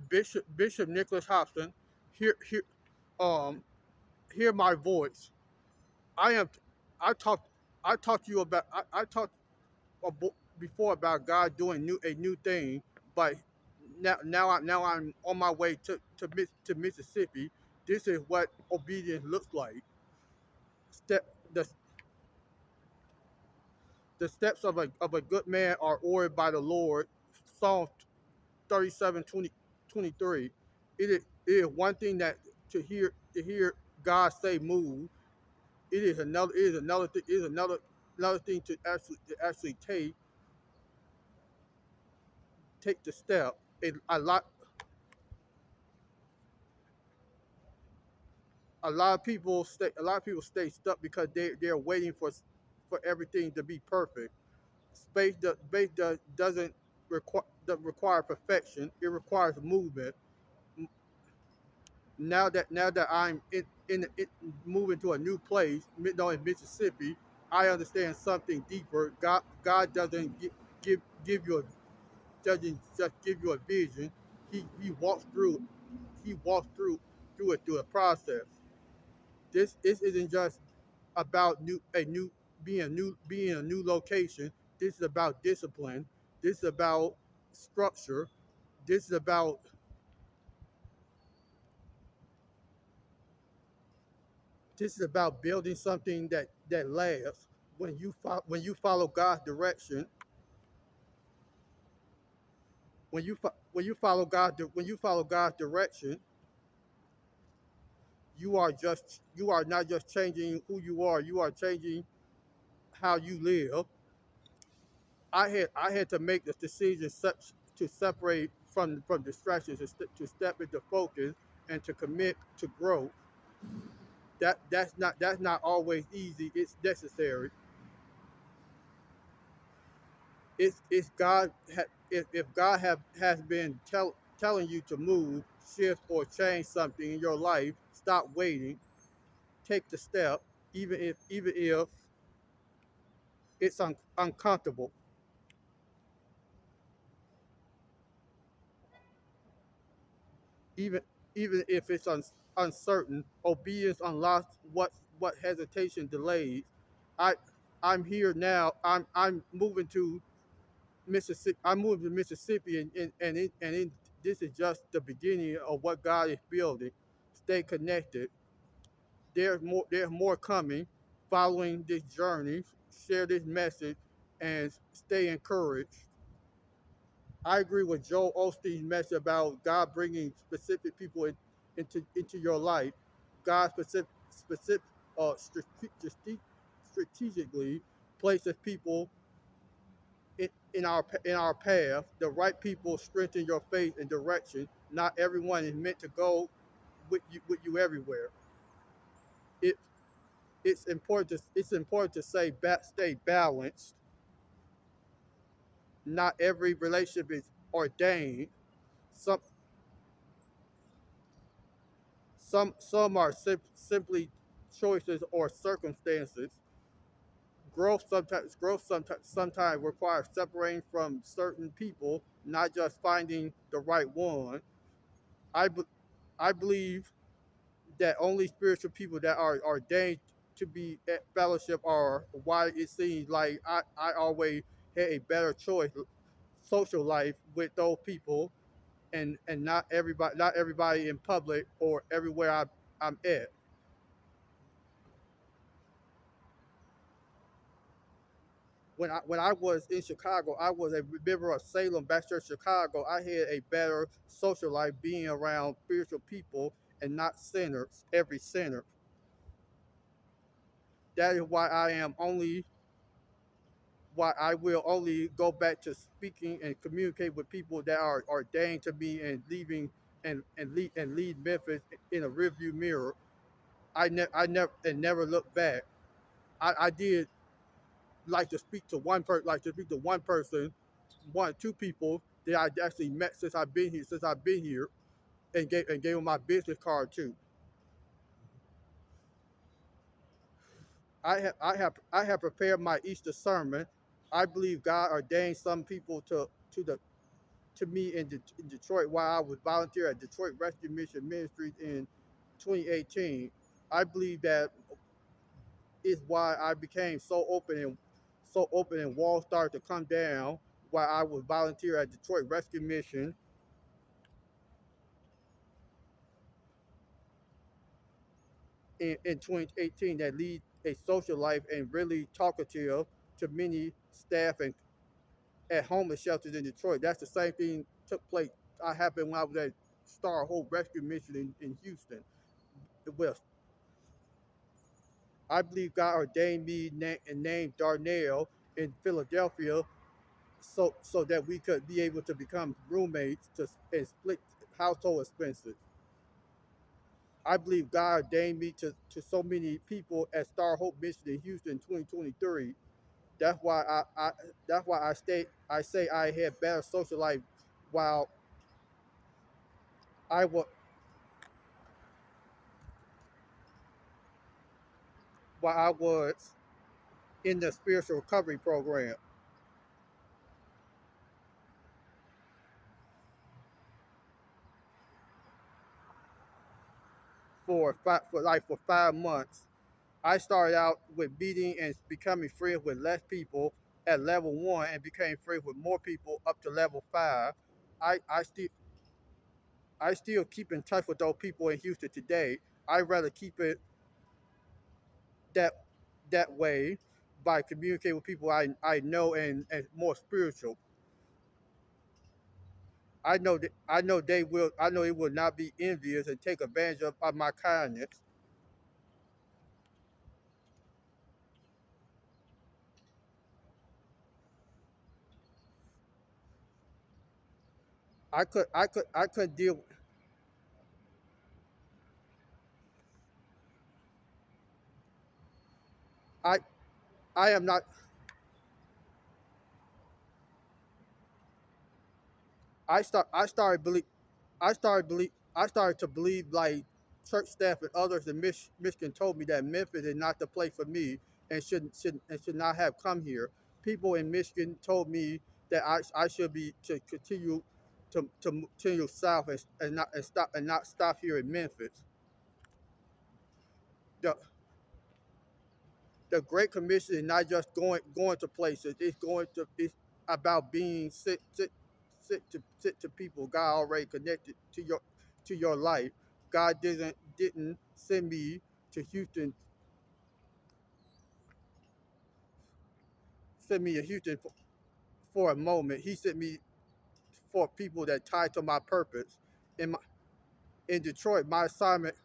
Bishop Nicholas Hobson, hear hear um hear my voice. I am I talked I talked to you about I talked before about God doing a new thing, but now I'm on my way to Mississippi. This is what obedience looks like. Step the the steps of a good man are ordered by the Lord. Psalm 37:23. It is one thing that to hear God say move. It is another thing to actually take the step. A lot of people stay stuck because they're waiting for everything to be perfect. Doesn't require perfection. It requires movement. Now that I'm in moving to a new place, in Mississippi, I understand something deeper. God give you a doesn't just give you a vision. He walks through it through a process. This isn't just about being a new location. This is about discipline. This is about structure. This is about building something that lasts. When you follow God's direction, when you follow God's direction, you are not just changing who you are. You are changing how you live. I had to make the decision to separate from distractions, to step into focus and to commit to growth. That's not always easy. It's necessary. It's God. If God has been telling you to move, shift, or change something in your life, stop waiting. Take the step, even if it's uncomfortable. Even even if it's uncertain. Obedience unlocks what hesitation delays. I I'm here now. I'm moving to Mississippi. I'm moving to Mississippi, this is just the beginning of what God is building. Stay connected. There's more coming. Following this journey, share this message, and stay encouraged. I agree with Joel Osteen's message about God bringing specific people into your life. God uh, strategically places people in our path. The right people strengthen your faith and direction. Not everyone is meant to go with you everywhere. It it's important to stay balanced. Not every relationship is ordained. Some some are simply choices or circumstances. Growth sometimes requires separating from certain people, not just finding the right one. I be, I believe that only spiritual people that are ordained to be at fellowship are why it seems like I always had a better choice social life with those people, and not everybody in public or everywhere I'm at. When I was in Chicago, I was a member of Salem Baptist Church Chicago. I had a better social life being around spiritual people and not sinners, every sinner. That is why I will only go back to speaking and communicate with people that are ordained to me and leaving and lead Memphis in a rearview mirror. I never look back. I did like to speak to one person, one two people that I actually met since I've been here, and gave them my business card too. I have prepared my Easter sermon. I believe God ordained some people to the to me in Detroit while I was volunteer at Detroit Rescue Mission Ministries in 2018. I believe that is why I became so open and walls started to come down while I was volunteer at Detroit Rescue Mission in 2018 that lead a social life and really talkative to many staff and at homeless shelters in Detroit. That's the same thing took place. I happened when I was at Star Hope Rescue Mission in Houston. Well, I believe God ordained me and named Darnell in Philadelphia so that we could be able to become roommates and split household expenses. I believe God ordained me to so many people at Star Hope Mission in Houston in 2023. That's why I say I had better social life while I was while I was in the spiritual recovery program for 5 months. I started out with meeting and becoming friends with less people at level one and became friends with more people up to level five. I, I still I still keep in touch with those people in Houston today. I'd rather keep it that that way by communicating with people I know and more spiritual. I know they will not be envious and take advantage of my kindness. I could deal I I am not I started to believe like church staff and others in Michigan told me that Memphis is not the place for me and should not have come here. People in Michigan told me that I should be to continue to continue south and not stop here in Memphis. The the Great Commission is not just going to places. It's about being sit to people God already connected to your life. God didn't send me to Houston, send me to Houston for a moment. He sent me for people that tied to my purpose. In my in Detroit, my assignment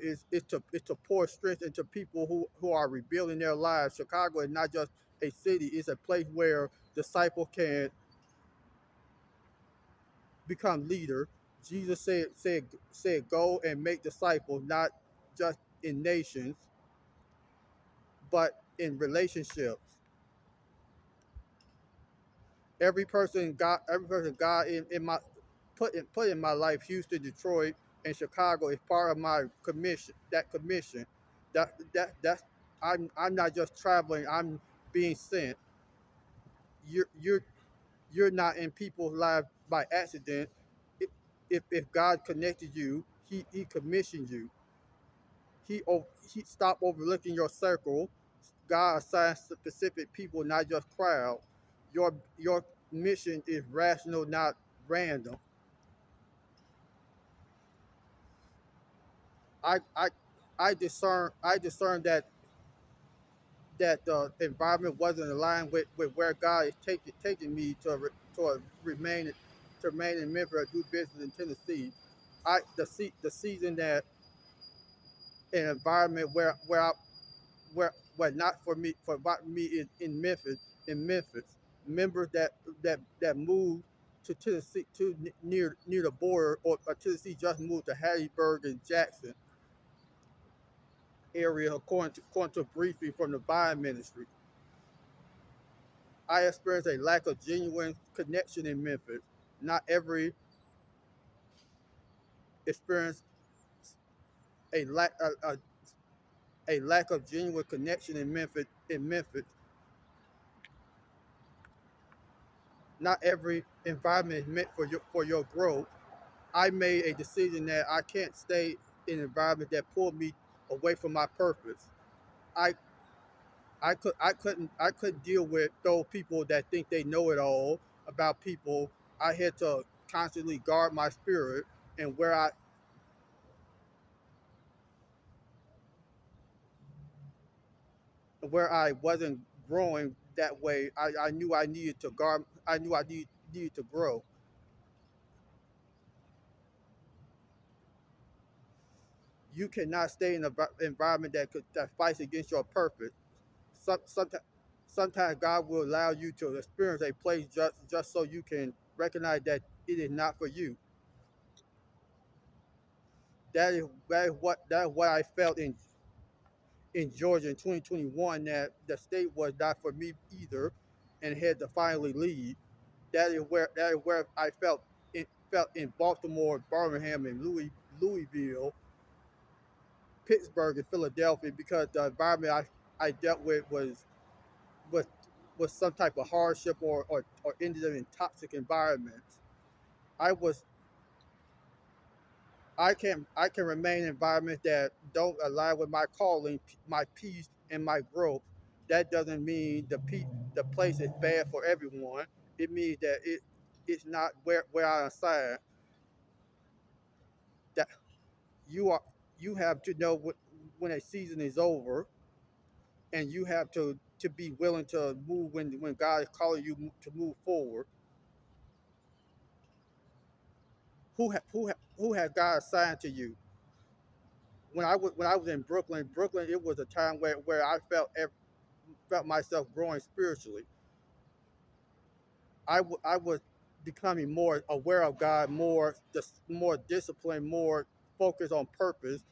is to pour strength into people who are rebuilding their lives. Chicago is not just a city; it's a place where disciples can become leader. Jesus said, "Go and make disciples, not just in nations, but in relationships." Every person God in my put in my life, Houston, Detroit, and Chicago is part of my commission. That commission, that's I'm not just traveling. I'm being sent. You're you're you're not in people's lives by accident. If God connected you, He commissioned you. He stopped overlooking your circle. God assigns specific people, not just crowd. Your mission is rational, not random. I I I discern that the environment wasn't aligned with where God is taking me to remain in Memphis or do business in Tennessee. The season that an environment where not for me in Memphis in Memphis members that moved to Tennessee to near the border or Tennessee just moved to Hattiesburg and Jackson area according to a briefing from the Vine Ministry. I experienced a lack of genuine connection in Memphis. Not every experience a lack a lack of genuine connection in Memphis Not every environment is meant for your growth. I made a decision that I can't stay in an environment that pulled me away from my purpose. I I couldn't deal with those people that think they know it all about people. I had to constantly guard my spirit, and where I wasn't growing that way, I knew I needed to guard. I knew needed to grow. You cannot stay in an environment that fights against your purpose. Sometimes God will allow you to experience a place just so you can recognize that it is not for you. That is what I felt in Georgia in 2021, that the state was not for me either, and had to finally leave. That is where I felt in Baltimore, Birmingham, and Louisville, Pittsburgh, and Philadelphia, because the environment I dealt with was was some type of hardship, or ended up in toxic environments. I was I can remain in environments that don't align with my calling, my peace, and my growth. That doesn't mean the place is bad for everyone. It means that it's not where I assign. That you are you have to know when a season is over, and you have to be willing to move when God is calling you to move forward. Who has God assigned to you? When I was in Brooklyn, it was a time where I felt myself growing spiritually. I was becoming more aware of God, more disciplined, more focused on purpose.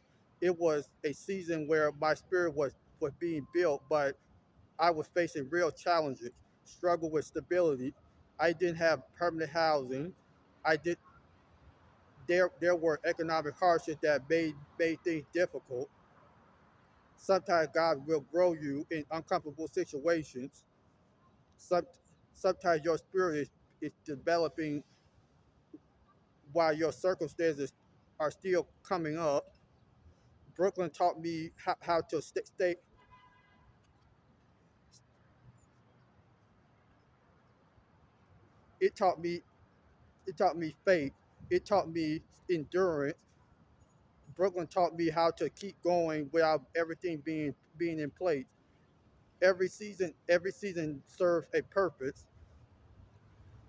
It was a season where my spirit was being built, but I was facing real challenges, struggle with stability. I didn't have permanent housing. I did there were economic hardships that made things difficult. Sometimes God will grow you in uncomfortable situations. Some, Sometimes your spirit is developing while your circumstances are still coming up. Brooklyn taught me how to stay. It taught me it taught me faith. It taught me endurance. Brooklyn taught me how to keep going without everything being in place. Every season serves a purpose.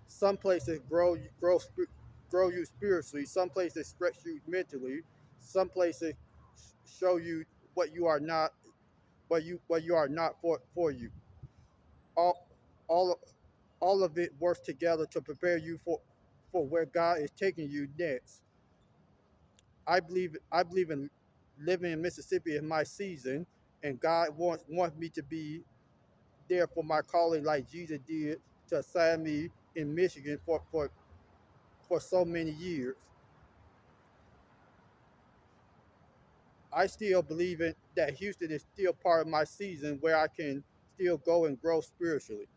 Some places grow you spiritually. Some places stretch you mentally. Some places show you what you are not, what you are not for you. All all all of it works together to prepare you for where God is taking you next. I believe in living in Mississippi in my season, and God wants me to be there for my calling like Jesus did to assign me in Michigan for so many years. I still believe in that Houston is still part of my season where I can still go and grow spiritually.